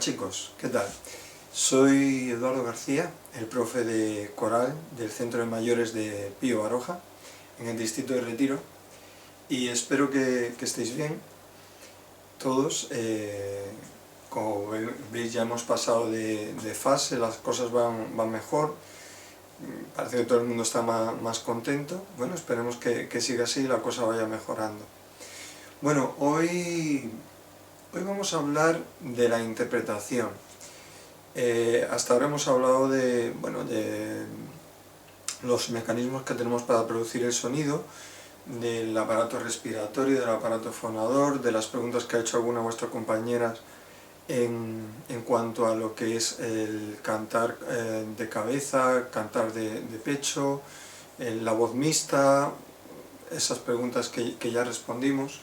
chicos, ¿qué tal? Soy Eduardo García, el profe de coral del Centro de Mayores de Pío Baroja, en el distrito de Retiro, y espero que estéis bien todos. Como veis, ya hemos pasado de fase, las cosas van mejor, parece que todo el mundo está más contento. Bueno, esperemos que siga así y la cosa vaya mejorando. Bueno, hoy vamos a hablar de la interpretación. Hasta ahora hemos hablado de los mecanismos que tenemos para producir el sonido, del aparato respiratorio, del aparato fonador, de las preguntas que ha hecho alguna de vuestras compañeras en cuanto a lo que es el cantar de cabeza, cantar de pecho, la voz mixta, esas preguntas que ya respondimos.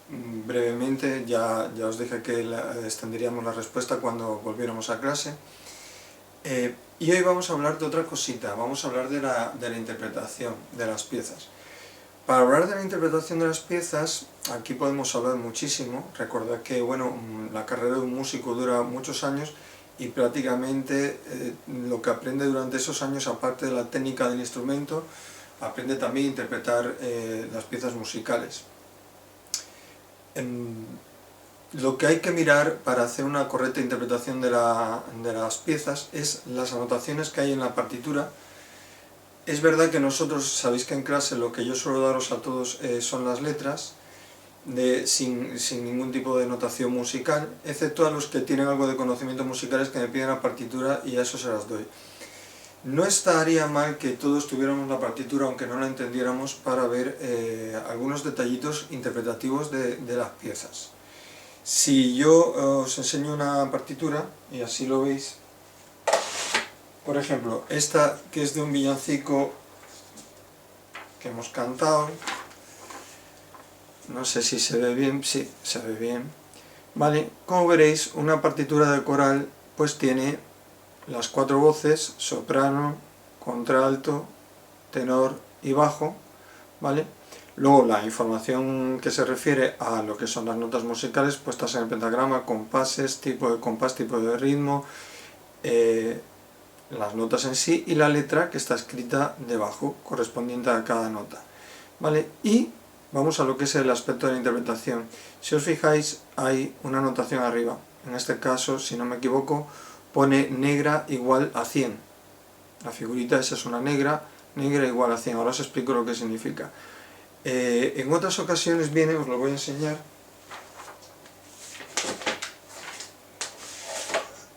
Brevemente, ya os dije que extenderíamos la respuesta cuando volviéramos a clase. Y hoy vamos a hablar de otra cosita, vamos a hablar de la interpretación de las piezas. Para hablar de la interpretación de las piezas, aquí podemos hablar muchísimo. Recordad que la carrera de un músico dura muchos años y prácticamente lo que aprende durante esos años, aparte de la técnica del instrumento, aprende también a interpretar las piezas musicales. Lo que hay que mirar para hacer una correcta interpretación de las piezas es las anotaciones que hay en la partitura. Es verdad que nosotros, sabéis que en clase lo que yo suelo daros a todos son las letras, sin ningún tipo de notación musical, excepto a los que tienen algo de conocimientos musicales que me piden la partitura y a eso se las doy. No estaría mal que todos tuviéramos la partitura, aunque no la entendiéramos, para ver algunos detallitos interpretativos de las piezas. Si yo os enseño una partitura, y así lo veis, por ejemplo, esta que es de un villancico que hemos cantado, no sé si se ve bien, sí, se ve bien, ¿vale? Como veréis, una partitura de coral pues tiene las 4 voces: soprano, contralto, tenor y bajo, ¿vale? Luego la información que se refiere a lo que son las notas musicales puestas en el pentagrama, compases, tipo de compás, tipo de ritmo, las notas en sí y la letra que está escrita debajo, correspondiente a cada nota, ¿vale? Y vamos a lo que es el aspecto de la interpretación. Si os fijáis, hay una notación arriba. En este caso, si no me equivoco, pone negra igual a 100. La figurita esa es una negra igual a 100. Ahora os explico lo que significa. En otras ocasiones viene, os lo voy a enseñar.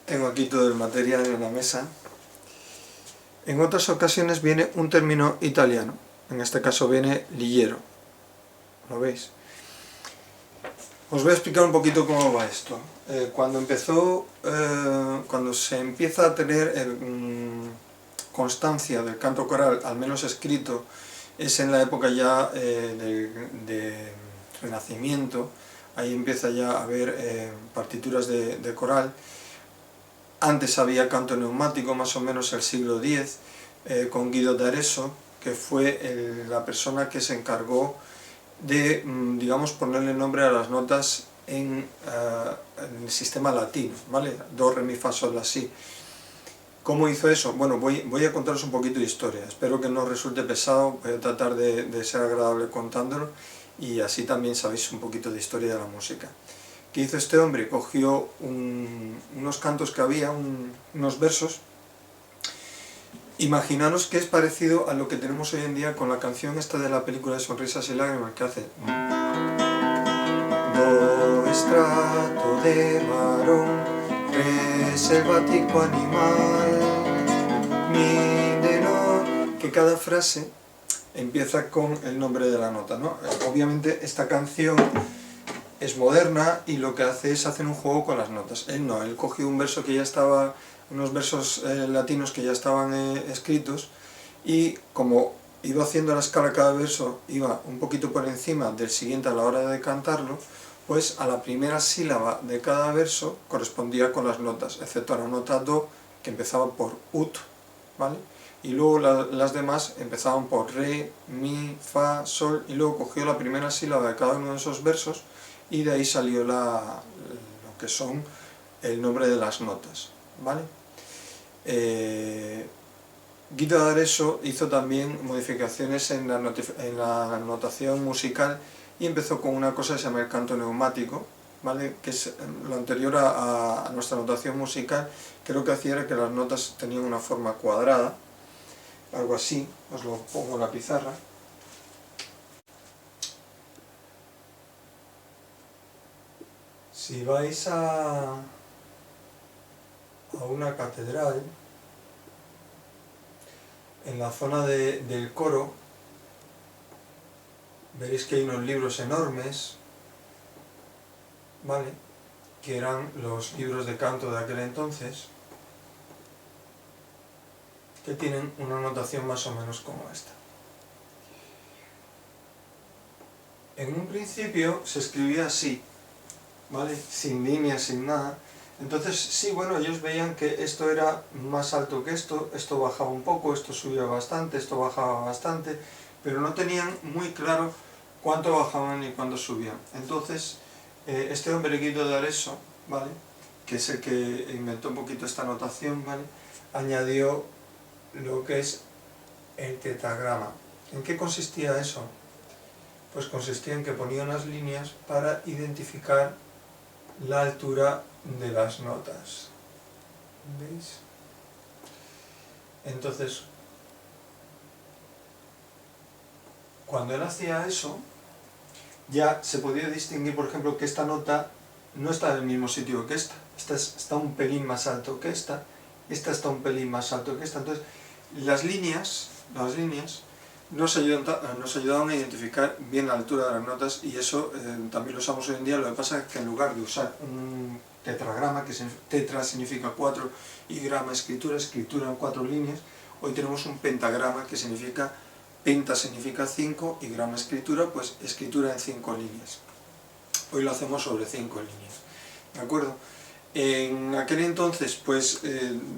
Tengo aquí todo el material en la mesa. En otras ocasiones viene un término italiano. En este caso viene ligiero. ¿Lo veis? Os voy a explicar un poquito cómo va esto. Cuando se empieza a tener constancia del canto coral, al menos escrito, es en la época ya de Renacimiento. Ahí empieza ya a haber partituras de coral. Antes había canto neumático, más o menos el siglo X, con Guido d'Arezzo, que fue la persona que se encargó de, digamos, ponerle nombre a las notas en el sistema latino, ¿vale? Do, re, mi, fa, sol, la, si. ¿Cómo hizo eso? Bueno, voy a contaros un poquito de historia. Espero que no os resulte pesado, voy a tratar de ser agradable contándolo y así también sabéis un poquito de historia de la música. ¿Qué hizo este hombre? Cogió unos cantos que había, unos versos. Imaginaros que es parecido a lo que tenemos hoy en día con la canción esta de la película de Sonrisas y Lágrimas, que hace do, estrato de marón, re selvático animal, mi de no, que cada frase empieza con el nombre de la nota, ¿no? Obviamente esta canción es moderna y lo que hace es hacer un juego con las notas. Él no, él cogió un verso que ya estaba, unos versos latinos que ya estaban escritos, y como iba haciendo la escala cada verso, iba un poquito por encima del siguiente a la hora de cantarlo, pues a la primera sílaba de cada verso correspondía con las notas, excepto a la nota do, que empezaba por ut, ¿vale? Y luego las demás empezaban por re, mi, fa, sol, y luego cogió la primera sílaba de cada uno de esos versos y de ahí salió lo que son el nombre de las notas, ¿vale? Guido d'Arezzo hizo también modificaciones en la notación musical y empezó con una cosa que se llama el canto neumático, ¿vale? Que es lo anterior a nuestra notación musical, que lo que hacía era que las notas tenían una forma cuadrada, algo así. Os lo pongo en la pizarra. Si vais a una catedral, en la zona del coro, veréis que hay unos libros enormes, ¿vale? Que eran los libros de canto de aquel entonces, que tienen una notación más o menos como esta. En un principio se escribía así, ¿vale? Sin líneas, sin nada. Entonces, sí, bueno, ellos veían que esto era más alto que esto bajaba un poco, esto subía bastante, esto bajaba bastante, pero no tenían muy claro cuánto bajaban y cuánto subían. Entonces, este hombre Guido d'Arezzo, ¿vale?, que es el que inventó un poquito esta notación, ¿vale?, añadió lo que es el tetragrama. ¿En qué consistía eso? Pues consistía en que ponía unas líneas para identificar la altura de las notas. ¿Veis? Entonces, cuando él hacía eso, ya se podía distinguir, por ejemplo, que esta nota no está en el mismo sitio que esta. Esta está un pelín más alto que esta está un pelín más alto que esta. Entonces, las líneas nos ayudaban a identificar bien la altura de las notas, y eso también lo usamos hoy en día. Lo que pasa es que en lugar de usar un tetragrama, que tetra significa 4 y grama escritura en 4 líneas, hoy tenemos un pentagrama, que significa, penta significa 5 y grama escritura, pues escritura en 5 líneas. Hoy lo hacemos sobre 5 líneas, ¿de acuerdo? En aquel entonces, pues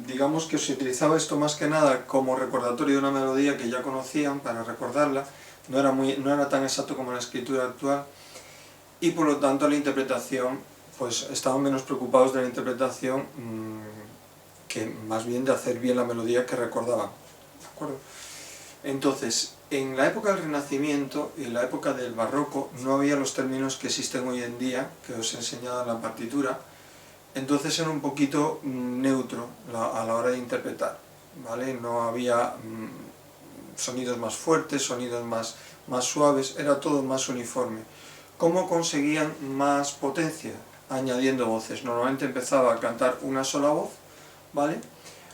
digamos que se utilizaba esto más que nada como recordatorio de una melodía que ya conocían, para recordarla. No era tan exacto como la escritura actual, y por lo tanto la interpretación, pues estaban menos preocupados de la interpretación que más bien de hacer bien la melodía que recordaban, ¿de acuerdo? Entonces, en la época del Renacimiento y en la época del Barroco no había los términos que existen hoy en día, que os he enseñado en la partitura. Entonces era un poquito neutro a la hora de interpretar, ¿vale? No había sonidos más fuertes, sonidos más suaves, era todo más uniforme. ¿Cómo conseguían más potencia? Añadiendo voces. Normalmente empezaba a cantar una sola voz, ¿vale?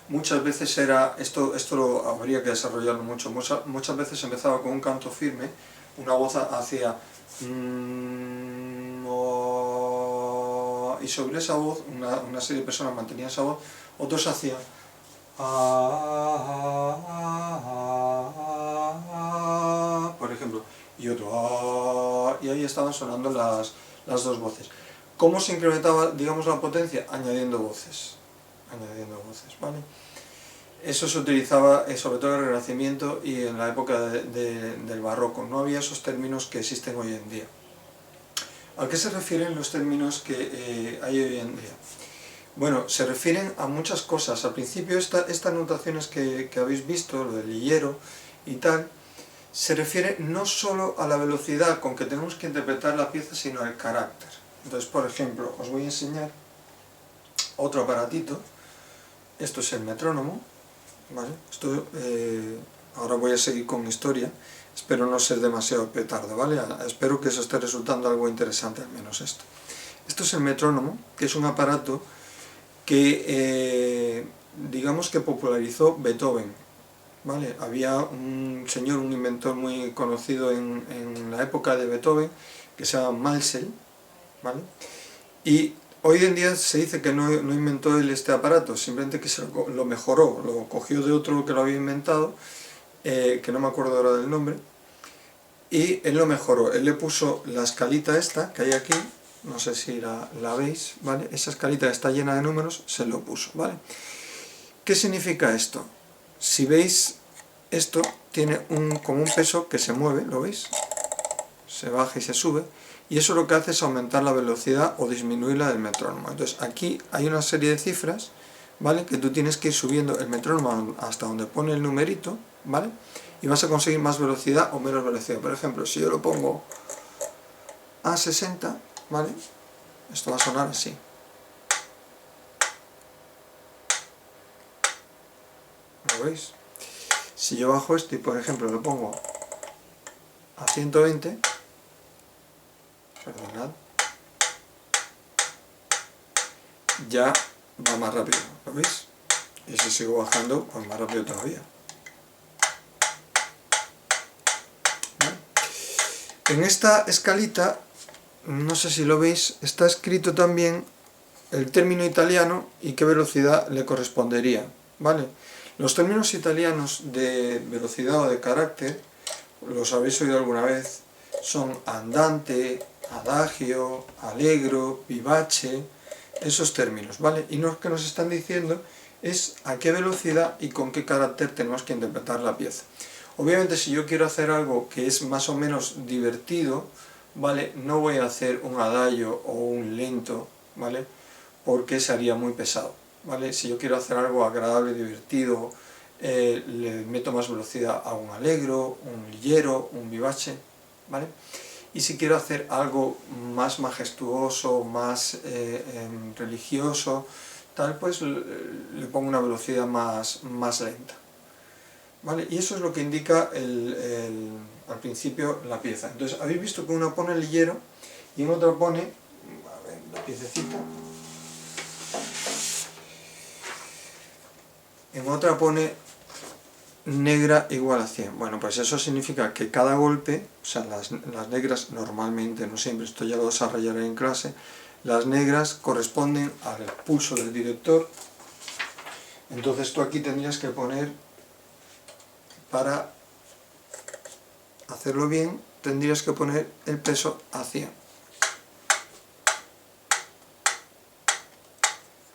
Muchas veces era, esto lo habría que desarrollarlo mucho, muchas veces empezaba con un canto firme, una voz hacía y sobre esa voz, una serie de personas mantenían esa voz, otros hacían por ejemplo, y otro y ahí estaban sonando las dos voces. ¿Cómo se incrementaba, digamos, la potencia? Añadiendo voces, ¿vale? Eso se utilizaba sobre todo en el Renacimiento y en la época del Barroco. No había esos términos que existen hoy en día. ¿A qué se refieren los términos que hay hoy en día? Bueno, se refieren a muchas cosas. Al principio estas notaciones que habéis visto, lo del lillero y tal, se refiere no solo a la velocidad con que tenemos que interpretar la pieza, sino al carácter. Entonces, por ejemplo, os voy a enseñar otro aparatito. Esto es el metrónomo, ¿vale? Ahora voy a seguir con historia. Espero no ser demasiado petardo, ¿vale? Espero que eso esté resultando algo interesante, al menos esto. Esto es el metrónomo, que es un aparato que, digamos que popularizó Beethoven, ¿vale? Había un señor, un inventor muy conocido en la época de Beethoven, que se llama Mälzel, ¿vale? Y hoy en día se dice que no inventó él este aparato, simplemente que lo mejoró, lo cogió de otro que lo había inventado, que no me acuerdo ahora del nombre, y él lo mejoró. Él le puso la escalita esta que hay aquí, no sé si la veis, ¿vale? Esa escalita está llena de números, se lo puso, ¿vale? ¿Qué significa esto? Si veis, esto tiene como un peso que se mueve, ¿lo veis? Se baja y se sube, y eso lo que hace es aumentar la velocidad o disminuirla del metrónomo. Entonces aquí hay una serie de cifras, ¿vale?, que tú tienes que ir subiendo el metrónomo hasta donde pone el numerito, ¿vale?, y vas a conseguir más velocidad o menos velocidad. Por ejemplo, si yo lo pongo a 60, ¿vale?, esto va a sonar así. ¿Lo veis? Si yo bajo esto y por ejemplo lo pongo a 120, perdonad, ya va más rápido, ¿lo veis? Y si sigo bajando, pues más rápido todavía. ¿Vale? En esta escalita, no sé si lo veis, está escrito también el término italiano y qué velocidad le correspondería, ¿vale? Los términos italianos de velocidad o de carácter, los habéis oído alguna vez, son andante, adagio, allegro, vivace, esos términos, ¿vale? Y lo que nos están diciendo es a qué velocidad y con qué carácter tenemos que interpretar la pieza. Obviamente, si yo quiero hacer algo que es más o menos divertido, ¿vale?, no voy a hacer un adagio o un lento, ¿vale?, porque sería muy pesado, ¿vale? Si yo quiero hacer algo agradable, divertido, le meto más velocidad a un allegro, un ligiero, un vivace, ¿vale? Y si quiero hacer algo más majestuoso, más religioso, tal, pues le pongo una velocidad más lenta, ¿vale? Y eso es lo que indica al principio la pieza. Entonces, habéis visto que uno pone ligiero y en otra pone, a ver, la piececita, en otra pone negra igual a 100. Bueno, pues eso significa que cada golpe, o sea, las negras normalmente, no siempre, esto ya lo desarrollaré en clase, las negras corresponden al pulso del director. Entonces tú aquí tendrías que poner, para hacerlo bien, tendrías que poner el peso a 100.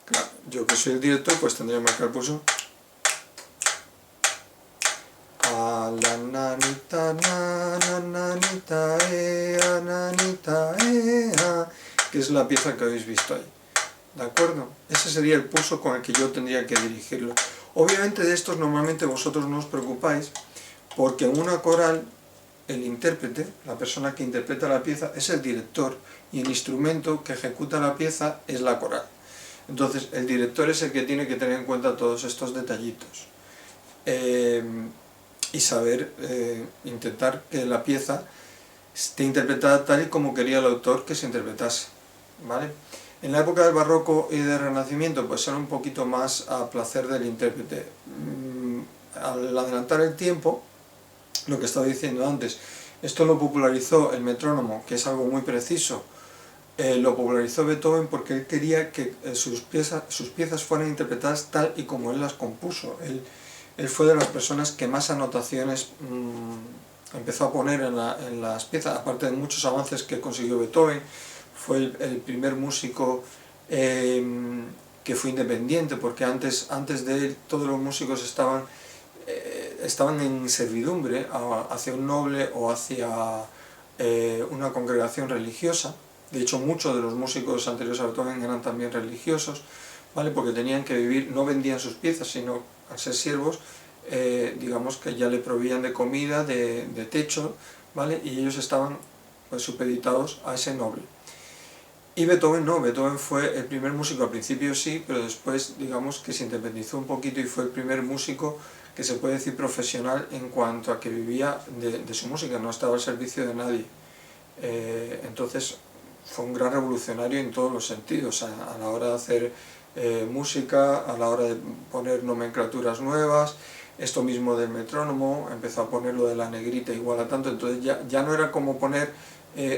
Claro, yo que soy el director, pues tendría que marcar el pulso. La nanita, nanita, nanita, que es la pieza que habéis visto ahí, ¿de acuerdo? Ese sería el pulso con el que yo tendría que dirigirlo. Obviamente de estos normalmente vosotros no os preocupáis, porque en una coral el intérprete, la persona que interpreta la pieza, es el director y el instrumento que ejecuta la pieza es la coral. Entonces el director es el que tiene que tener en cuenta todos estos detallitos. Y saber intentar que la pieza esté interpretada tal y como quería el autor que se interpretase, ¿vale? En la época del barroco y del renacimiento pues era un poquito más a placer del intérprete. Al adelantar el tiempo, lo que estaba diciendo antes, esto lo popularizó el metrónomo, que es algo muy preciso, lo popularizó Beethoven porque él quería que sus piezas fueran interpretadas tal y como él las compuso. Él fue de las personas que más anotaciones empezó a poner en las piezas, aparte de muchos avances que consiguió Beethoven. Fue el primer músico que fue independiente, porque antes de él todos los músicos estaban en servidumbre hacia un noble o hacia una congregación religiosa. De hecho, muchos de los músicos anteriores a Beethoven eran también religiosos, ¿vale?, porque tenían que vivir, no vendían sus piezas, sino al ser siervos, digamos que ya le proveían de comida, de techo, ¿vale?, y ellos estaban pues supeditados a ese noble. Y Beethoven no, Beethoven fue el primer músico, al principio sí, pero después digamos que se independizó un poquito y fue el primer músico que se puede decir profesional en cuanto a que vivía de su música, no estaba al servicio de nadie. Entonces fue un gran revolucionario en todos los sentidos, a la hora de hacer música, a la hora de poner nomenclaturas nuevas, esto mismo del metrónomo, empezó a poner lo de la negrita igual a tanto, entonces ya no era como poner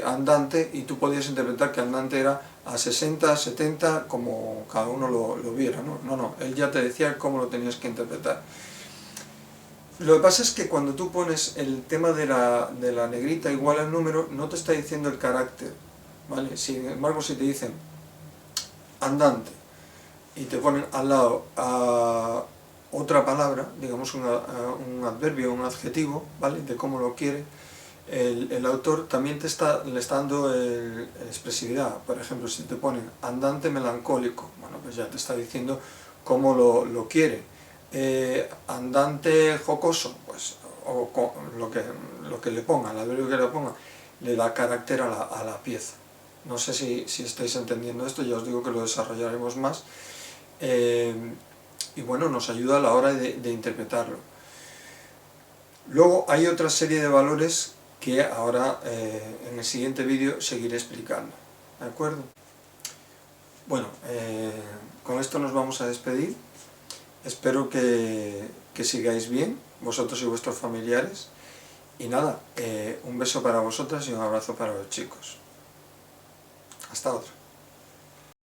andante y tú podías interpretar que andante era a 60, 70, como cada uno lo viera, ¿no? No, él ya te decía cómo lo tenías que interpretar. Lo que pasa es que cuando tú pones el tema de la negrita igual al número, no te está diciendo el carácter, ¿vale? Sin embargo, si te dicen andante y te ponen al lado a otra palabra, digamos un adverbio, un adjetivo, ¿vale?, de cómo lo quiere, el autor también le está dando expresividad. Por ejemplo, si te ponen andante melancólico, bueno, pues ya te está diciendo cómo lo quiere. Andante jocoso, pues o lo que le ponga, el adverbio que le ponga, le da carácter a la pieza. No sé si estáis entendiendo esto, ya os digo que lo desarrollaremos más. Y bueno, nos ayuda a la hora de interpretarlo. Luego hay otra serie de valores que ahora en el siguiente vídeo seguiré explicando. ¿De acuerdo? Bueno, con esto nos vamos a despedir. Espero que sigáis bien, vosotros y vuestros familiares. Y nada, un beso para vosotras y un abrazo para los chicos. Hasta otra.